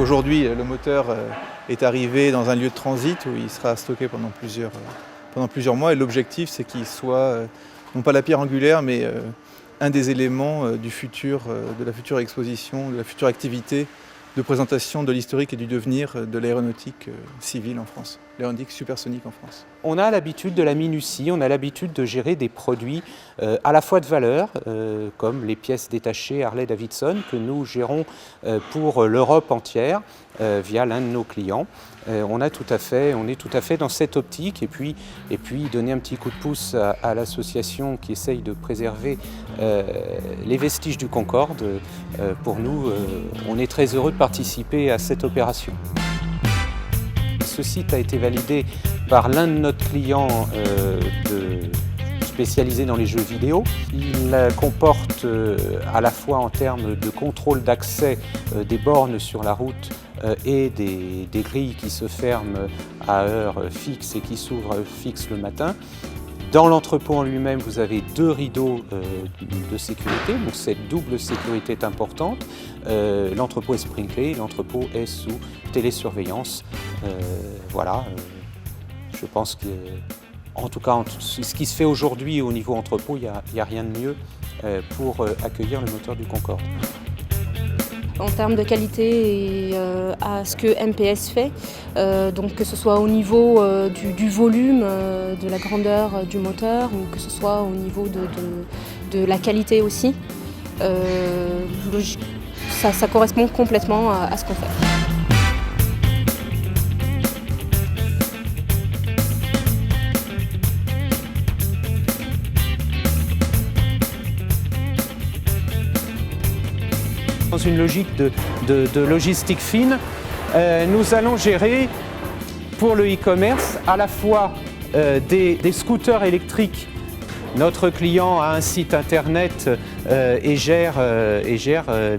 Aujourd'hui, le moteur est arrivé dans un lieu de transit où il sera stocké pendant plusieurs mois. Et l'objectif, c'est qu'il soit, non pas la pierre angulaire, mais un des éléments de la future exposition, de la future activité de présentation de l'historique et du devenir de l'aéronautique civile en France, l'aéronautique supersonique en France. On a l'habitude de la minutie, on a l'habitude de gérer des produits à la fois de valeur, comme les pièces détachées Harley-Davidson, que nous gérons pour l'Europe entière via l'un de nos clients. On est tout à fait dans cette optique et puis donner un petit coup de pouce à l'association qui essaye de préserver les vestiges du Concorde. Pour nous, on est très heureux de participer à cette opération. Ce site a été validé par l'un de nos clients spécialisé dans les jeux vidéo. Il comporte à la fois en termes de contrôle d'accès des bornes sur la route et des grilles qui se ferment à heure fixe et qui s'ouvrent fixe le matin. Dans l'entrepôt en lui-même, vous avez 2 rideaux de sécurité, donc cette double sécurité est importante. L'entrepôt est sprinklé, l'entrepôt est sous télésurveillance. Voilà, je pense que, en tout cas, ce qui se fait aujourd'hui au niveau entrepôt, il n'y a rien de mieux pour accueillir le moteur du Concorde. En termes de qualité et à ce que MPS fait, donc que ce soit au niveau du volume, de la grandeur du moteur ou que ce soit au niveau de la qualité aussi, ça correspond complètement à ce qu'on fait. Dans une logique de logistique fine, nous allons gérer pour le e-commerce à la fois des scooters électriques. Notre client a un site internet et gère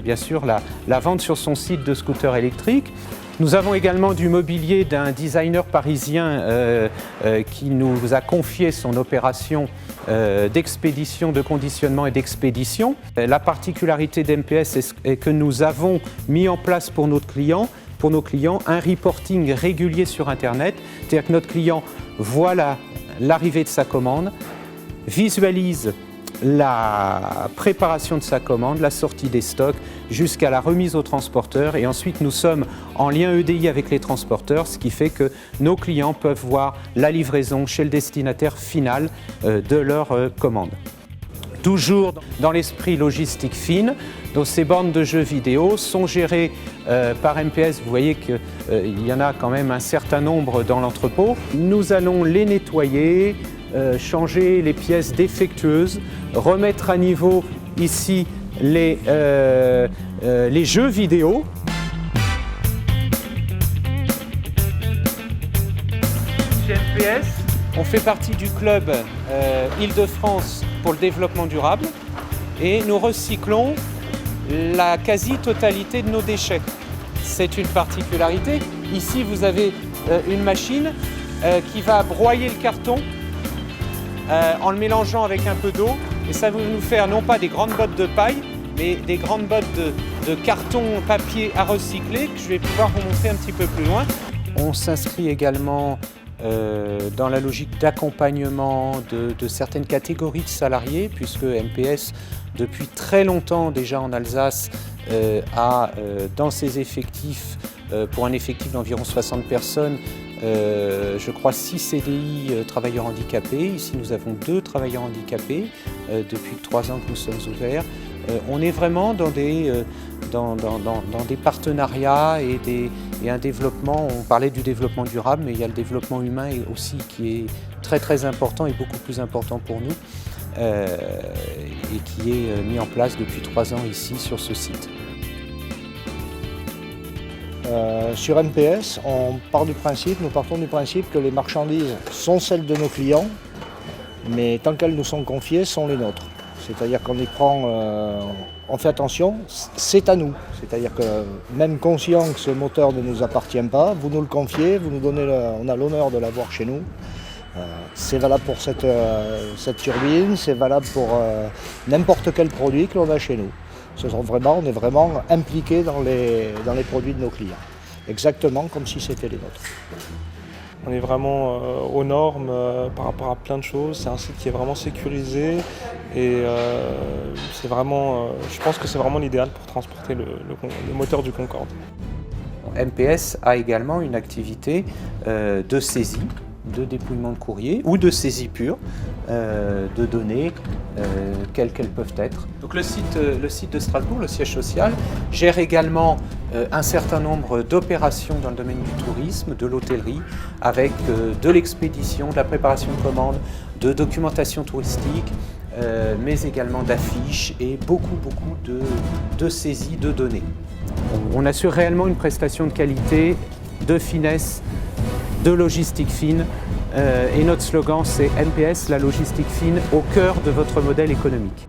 bien sûr la vente sur son site de scooters électriques. Nous avons également du mobilier d'un designer parisien qui nous a confié son opération d'expédition, de conditionnement et d'expédition. La particularité d'MPS est que nous avons mis en place pour nos clients un reporting régulier sur Internet. C'est-à-dire que notre client voit l'arrivée de sa commande, visualise la préparation de sa commande, la sortie des stocks, jusqu'à la remise au transporteur. Et ensuite, nous sommes en lien EDI avec les transporteurs, ce qui fait que nos clients peuvent voir la livraison chez le destinataire final de leur commande. Toujours dans l'esprit logistique fine, donc ces bornes de jeux vidéo sont gérées par MPS. Vous voyez qu'il y en a quand même un certain nombre dans l'entrepôt. Nous allons les nettoyer, changer les pièces défectueuses, remettre à niveau ici les jeux vidéo. Chez MPS, on fait partie du club Île-de-France pour le développement durable et nous recyclons la quasi-totalité de nos déchets. C'est une particularité. Ici, vous avez une machine qui va broyer le carton en le mélangeant avec un peu d'eau et ça va nous faire non pas des grandes bottes de paille mais des grandes bottes de carton papier à recycler que je vais pouvoir vous montrer un petit peu plus loin. On s'inscrit également dans la logique d'accompagnement de certaines catégories de salariés puisque MPS depuis très longtemps déjà en Alsace a dans ses effectifs pour un effectif d'environ 60 personnes je crois 6 CDI travailleurs handicapés. Ici, nous avons 2 travailleurs handicapés depuis 3 ans que nous sommes ouverts. On est vraiment dans des partenariats et un développement. On parlait du développement durable, mais il y a le développement humain aussi qui est très très important et beaucoup plus important pour nous et qui est mis en place depuis 3 ans ici sur ce site. Sur MPS, nous partons du principe que les marchandises sont celles de nos clients, mais tant qu'elles nous sont confiées, sont les nôtres. C'est-à-dire qu'on y prend, on fait attention, c'est à nous. C'est-à-dire que même conscient que ce moteur ne nous appartient pas, vous nous le confiez, vous nous donnez, on a l'honneur de l'avoir chez nous. C'est valable pour cette turbine, c'est valable pour n'importe quel produit que l'on a chez nous. On est vraiment impliqué dans les produits de nos clients. exactement comme si c'était les nôtres. On est vraiment aux normes par rapport à plein de choses. C'est un site qui est vraiment sécurisé et c'est vraiment, je pense que c'est vraiment l'idéal pour transporter le moteur du Concorde. MPS a également une activité de saisie, de dépouillement de courrier ou de saisie pure de données, quelles qu'elles peuvent être. Donc le site de Strasbourg, le siège social, gère également un certain nombre d'opérations dans le domaine du tourisme, de l'hôtellerie, avec de l'expédition, de la préparation de commandes, de documentation touristique, mais également d'affiches et beaucoup de saisies de données. On assure réellement une prestation de qualité, de finesse, de logistique fine. Et notre slogan, c'est MPS, la logistique fine, au cœur de votre modèle économique.